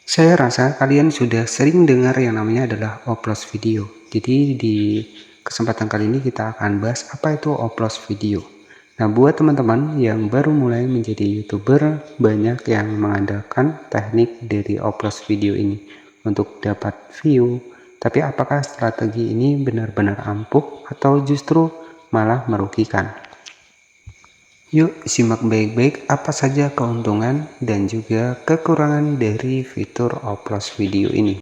Saya rasa kalian sudah sering dengar yang namanya adalah oplos video. Jadi di kesempatan kali ini kita akan bahas apa itu oplos video. Nah, buat teman-teman yang baru mulai menjadi YouTuber, banyak yang mengandalkan teknik dari oplos video ini untuk dapat view. Tapi apakah strategi ini benar-benar ampuh atau justru malah merugikan? Yuk simak baik-baik apa saja keuntungan dan juga kekurangan dari fitur oplos video ini.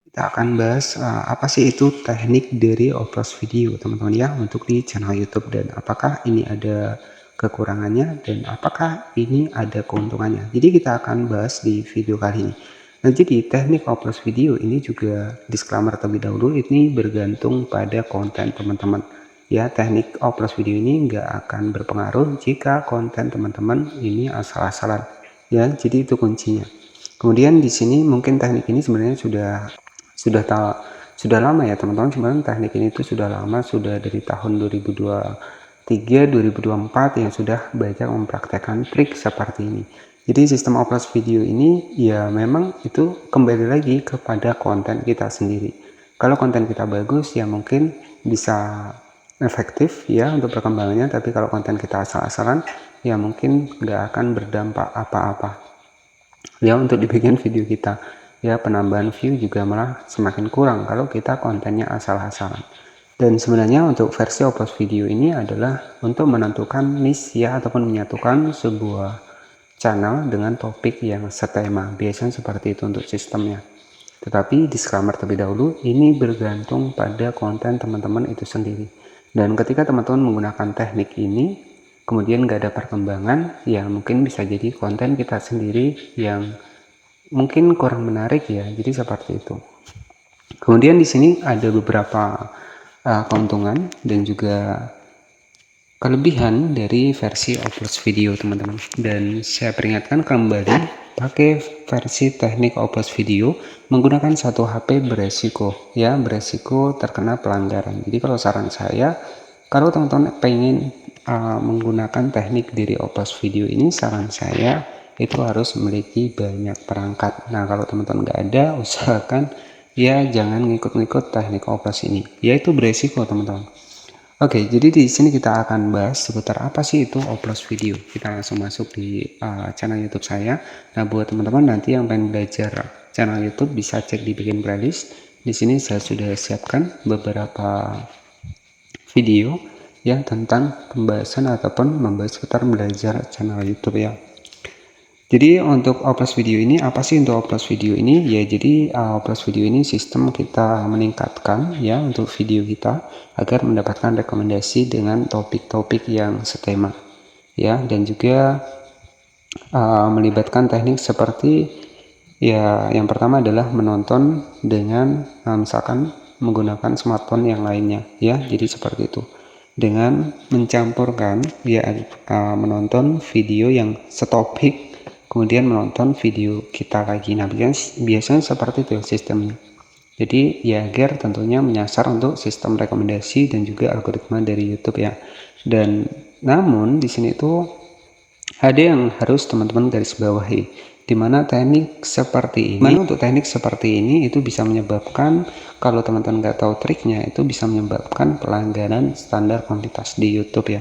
Kita akan bahas apa sih itu teknik dari oplos video teman-teman ya untuk di channel YouTube, dan apakah ini ada kekurangannya dan apakah ini ada keuntungannya. Jadi kita akan bahas di video kali ini. Nah, jadi teknik oplos video ini juga disclaimer terlebih dahulu, ini bergantung pada konten teman-teman ya. Teknik oplos video ini nggak akan berpengaruh jika konten teman-teman ini asal-asalan ya, jadi itu kuncinya. Kemudian di sini mungkin teknik ini sebenarnya sudah lama ya teman-teman. Sebenarnya teknik ini tuh sudah lama, sudah dari tahun 2023 2024 yang sudah banyak mempraktekkan trik seperti ini. Jadi sistem oplos video ini ya memang itu kembali lagi kepada konten kita sendiri. Kalau konten kita bagus ya mungkin bisa efektif ya untuk perkembangannya, tapi kalau konten kita asal-asalan ya mungkin nggak akan berdampak apa-apa ya untuk dibikin video kita ya. Penambahan view juga malah semakin kurang kalau kita kontennya asal-asalan. Dan sebenarnya untuk versi oplos video ini adalah untuk menentukan niche ya, ataupun menyatukan sebuah channel dengan topik yang setema, biasanya seperti itu untuk sistemnya. Tetapi disclaimer terlebih dahulu, ini bergantung pada konten teman-teman itu sendiri. Dan ketika teman-teman menggunakan teknik ini kemudian nggak ada perkembangan, ya mungkin bisa jadi konten kita sendiri yang mungkin kurang menarik ya. Jadi seperti itu. Kemudian di sini ada beberapa keuntungan dan juga kelebihan dari versi oplos video teman-teman. Dan saya peringatkan kembali, pakai versi teknik oplos video menggunakan satu HP beresiko ya, beresiko terkena pelanggaran. Jadi kalau saran saya, kalau teman-teman pengen menggunakan teknik dari oplos video ini, saran saya itu harus memiliki banyak perangkat. Nah, kalau teman-teman nggak ada, usahakan ya jangan ngikut-ngikut teknik oplos ini, yaitu beresiko teman-teman. Oke, jadi di sini kita akan bahas seputar apa sih itu oplos video. Kita langsung masuk di channel YouTube saya. Nah, buat teman-teman nanti yang pengen belajar channel YouTube bisa cek di bagian playlist. Di sini saya sudah siapkan beberapa video yang tentang pembahasan ataupun membahas seputar belajar channel YouTube ya. Jadi untuk oplos video ini, apa sih untuk oplos video ini? Ya, jadi oplos video ini sistem kita meningkatkan ya untuk video kita agar mendapatkan rekomendasi dengan topik-topik yang setema ya, dan juga melibatkan teknik seperti ya, yang pertama adalah menonton dengan misalkan menggunakan smartphone yang lainnya ya. Jadi seperti itu, dengan mencampurkan ya, menonton video yang setopik kemudian menonton video kita lagi. Nah, biasanya seperti itu sistemnya. Jadi ya agar tentunya menyasar untuk sistem rekomendasi dan juga algoritma dari YouTube ya. Dan namun di sini tuh ada yang harus teman-teman garis bawahi, dimana teknik seperti ini, untuk teknik seperti ini itu bisa menyebabkan, kalau teman-teman nggak tahu triknya, itu bisa menyebabkan pelanggaran standar kuantitas di YouTube ya.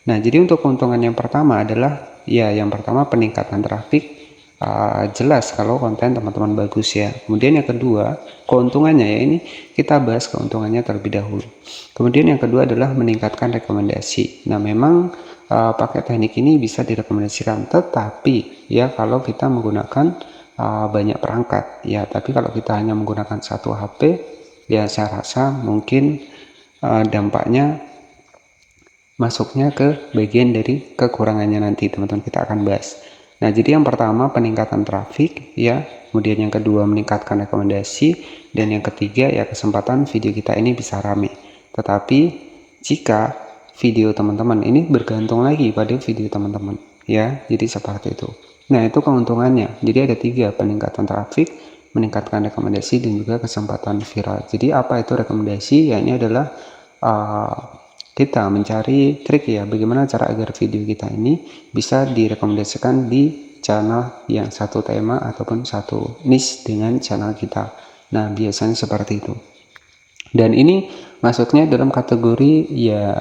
Nah, jadi untuk keuntungan yang pertama adalah ya, yang pertama peningkatan traffic, jelas kalau konten teman-teman bagus ya. Kemudian yang kedua, keuntungannya ya, ini kita bahas keuntungannya terlebih dahulu. Kemudian yang kedua adalah meningkatkan rekomendasi. Nah, memang pakai teknik ini bisa direkomendasikan, tetapi ya kalau kita menggunakan banyak perangkat ya. Tapi kalau kita hanya menggunakan satu HP ya, saya rasa mungkin dampaknya masuknya ke bagian dari kekurangannya nanti teman-teman kita akan bahas. Nah, jadi yang pertama peningkatan traffic ya, kemudian yang kedua meningkatkan rekomendasi, dan yang ketiga ya kesempatan video kita ini bisa rame. Tetapi jika video teman-teman ini bergantung lagi pada video teman-teman ya, jadi seperti itu. Nah, itu keuntungannya. Jadi ada tiga: peningkatan traffic, meningkatkan rekomendasi, dan juga kesempatan viral. Jadi apa itu rekomendasi? Ya, ini adalah kita mencari trik ya, bagaimana cara agar video kita ini bisa direkomendasikan di channel yang satu tema ataupun satu niche dengan channel kita. Nah, biasanya seperti itu. Dan ini masuknya dalam kategori ya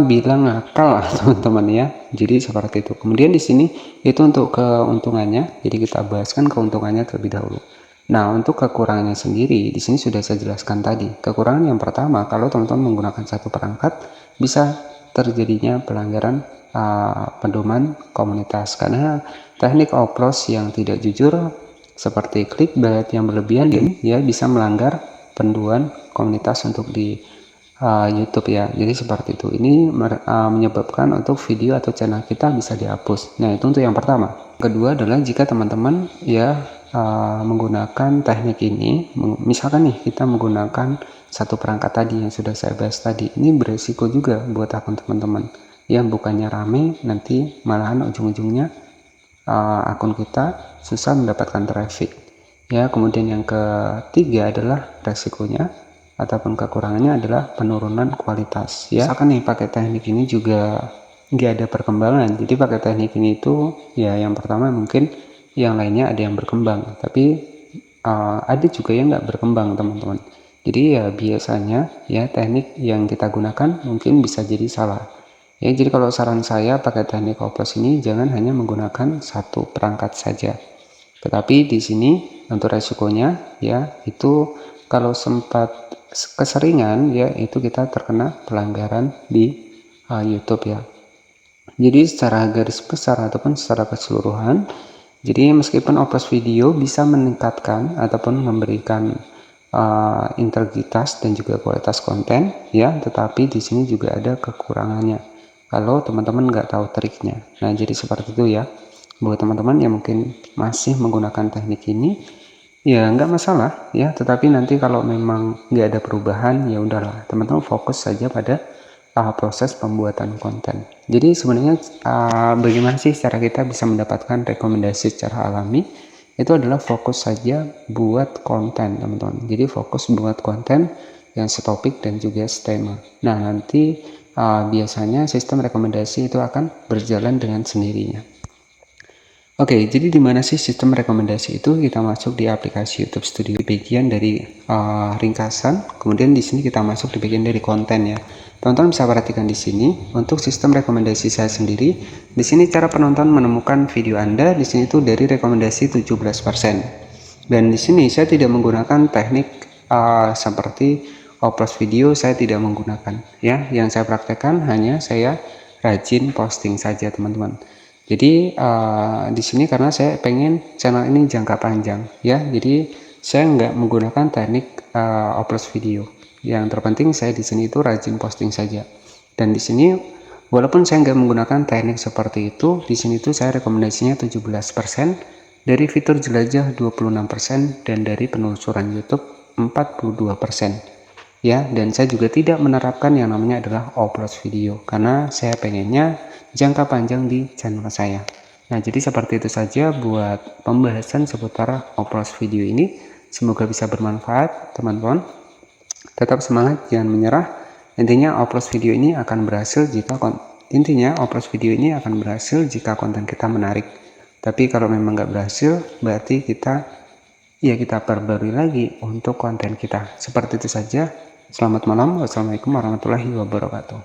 bilang akal lah teman-teman ya. Jadi seperti itu. Kemudian di sini itu untuk keuntungannya. Jadi kita bahaskan keuntungannya terlebih dahulu. Nah, untuk kekurangannya sendiri di sini sudah saya jelaskan tadi. Kekurangan yang pertama, kalau teman-teman menggunakan satu perangkat bisa terjadinya pelanggaran pedoman komunitas karena teknik oplos yang tidak jujur seperti clickbait yang berlebihan ya bisa melanggar panduan komunitas untuk di YouTube ya. Jadi seperti itu. Ini menyebabkan untuk video atau channel kita bisa dihapus. Nah, itu untuk yang pertama. Kedua adalah jika teman-teman ya menggunakan teknik ini, misalkan nih kita menggunakan satu perangkat tadi yang sudah saya bahas tadi, ini beresiko juga buat akun teman-teman. Ya, bukannya rame, nanti malahan ujung-ujungnya akun kita susah mendapatkan traffic. Ya, kemudian yang ketiga adalah resikonya ataupun kekurangannya adalah penurunan kualitas ya. Misalkan nih pakai teknik ini juga nggak ada perkembangan, jadi pakai teknik ini itu ya yang pertama mungkin yang lainnya ada yang berkembang, tapi ada juga yang nggak berkembang teman-teman. Jadi ya biasanya ya teknik yang kita gunakan mungkin bisa jadi salah ya. Jadi kalau saran saya pakai teknik oplos ini jangan hanya menggunakan satu perangkat saja, tetapi di sini untuk resikonya ya itu kalau sempat keseringan ya itu kita terkena pelanggaran di YouTube ya. Jadi secara garis besar ataupun secara keseluruhan, jadi meskipun oplos video bisa meningkatkan ataupun memberikan integritas dan juga kualitas konten ya, tetapi di sini juga ada kekurangannya kalau teman-teman nggak tahu triknya. Nah, jadi seperti itu ya. Buat teman-teman yang mungkin masih menggunakan teknik ini, ya nggak masalah ya, tetapi nanti kalau memang nggak ada perubahan ya udahlah, teman-teman fokus saja pada proses pembuatan konten. Jadi sebenarnya bagaimana sih cara kita bisa mendapatkan rekomendasi secara alami? Itu adalah fokus saja buat konten teman-teman. Jadi fokus buat konten yang setopik dan juga setema. Nah, nanti biasanya sistem rekomendasi itu akan berjalan dengan sendirinya. Oke, jadi di mana sih sistem rekomendasi itu? Kita masuk di aplikasi YouTube Studio di bagian dari ringkasan, kemudian di sini kita masuk di bagian dari konten ya. Teman-teman bisa perhatikan di sini untuk sistem rekomendasi saya sendiri. Di sini cara penonton menemukan video Anda di sini itu dari rekomendasi 17%. Dan di sini saya tidak menggunakan teknik seperti oplos video, saya tidak menggunakan ya. Yang saya praktekkan hanya saya rajin posting saja teman-teman. Jadi di sini karena saya pengen channel ini jangka panjang ya, jadi saya nggak menggunakan teknik oplos video. Yang terpenting saya di sini itu rajin posting saja. Dan di sini walaupun saya nggak menggunakan teknik seperti itu, di sini tuh saya rekomendasinya 17%, dari fitur jelajah 26%, dan dari penelusuran YouTube 42%. Ya, dan saya juga tidak menerapkan yang namanya adalah oplos video karena saya pengennya jangka panjang di channel saya. Nah, jadi seperti itu saja buat pembahasan seputar oplos video ini. Semoga bisa bermanfaat teman-teman. Tetap semangat, jangan menyerah. Intinya oplos video ini akan berhasil jika konten kita menarik. Tapi kalau memang nggak berhasil, berarti kita perbarui lagi untuk konten kita. Seperti itu saja. Selamat malam. Wassalamualaikum warahmatullahi wabarakatuh.